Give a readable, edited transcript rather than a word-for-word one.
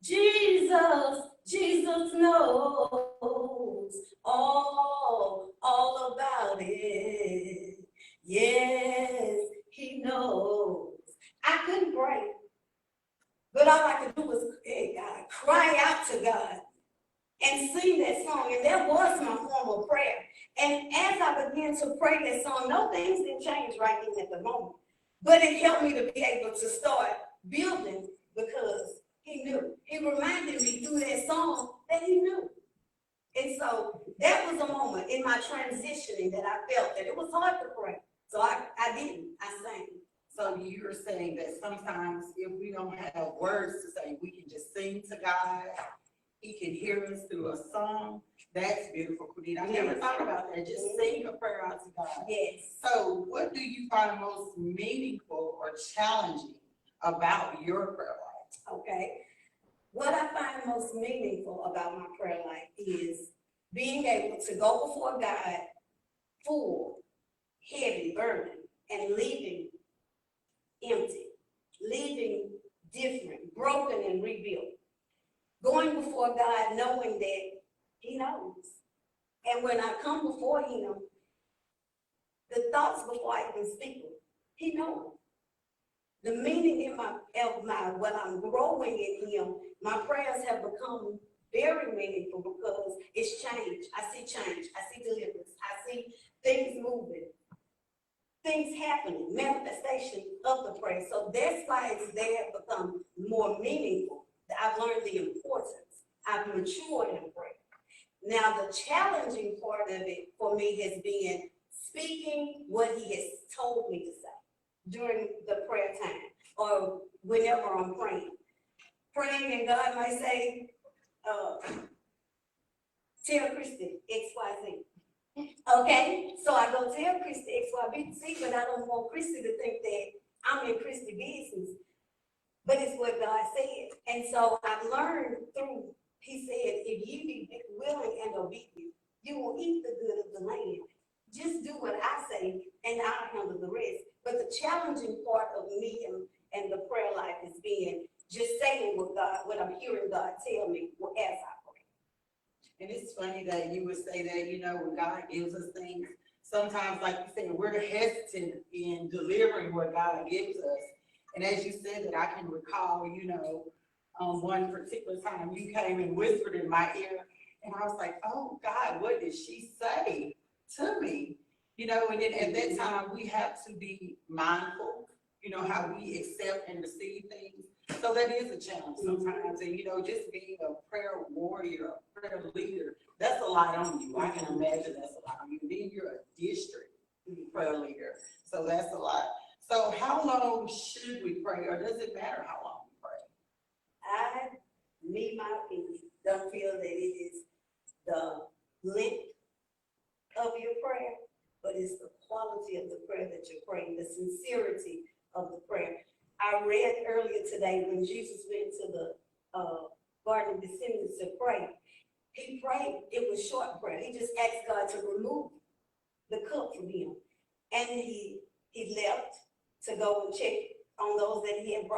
Jesus, Jesus knows all about it. Yes, he knows. I couldn't pray, but all I could do was, hey God, cry out to God and sing that song. And that was my form of prayer. And as I began to pray that song, no things didn't change right then at the moment. But it helped me to be able to start building because he knew. He reminded me through that song that he knew. And so that was a moment in my transitioning that I felt that it was hard to pray. So I didn't. I sang. So you're saying that sometimes if we don't have words to say, we can just sing to God. He can hear us through a song. That's beautiful, Quinita. I never thought about that. Just sing a prayer out to God. Yes. So what do you find most meaningful or challenging about your prayer life? Okay. What I find most meaningful about my prayer life is being able to go before God full, heavy, burden, and leaving empty, leaving different, broken, and rebuilt. Going before God knowing that he knows. And when I come before him, the thoughts before I even speak them, he knows. The meaning in what I'm growing in him, my prayers have become very meaningful because it's change. I see change. I see deliverance. I see things moving, things happening, manifestation of the prayer. So that's why they have become more meaningful. I've learned the importance. I've matured in prayer. Now, the challenging part of it for me has been speaking what he has told me to say during the prayer time or whenever I'm praying. Praying and God might say, tell Christy XYZ. Okay, so I go tell Christy XYZ, but I don't want Christy to think that I'm in Christy business. But it's what God said. And so I've learned through, he said, if you be willing and obedient, you will eat the good of the land. Just do what I say and I'll handle the rest. But the challenging part of me and the prayer life is being just saying what I'm hearing God tell me as I pray. And it's funny that you would say that, when God gives us things, sometimes, like you said, we're hesitant in delivering what God gives us. And as you said that, I can recall, one particular time you came and whispered in my ear, and I was like, oh God, what did she say to me? And then at that time, we have to be mindful, how we accept and receive things. So that is a challenge sometimes. And, just being a prayer warrior, a prayer leader, that's a lot on you. I can imagine that's a lot on you. Then you're a district prayer leader. So that's a lot. So how long should we pray, or does it matter how long we pray? My opinion, don't feel that it is the length of your prayer, but it's the quality of the prayer that you're praying, the sincerity of the prayer. I read earlier today when Jesus went to the Garden of Gethsemane to pray, he prayed, it was short prayer. He just asked God to remove the cup from him. And he left to go and check on those that he had brought.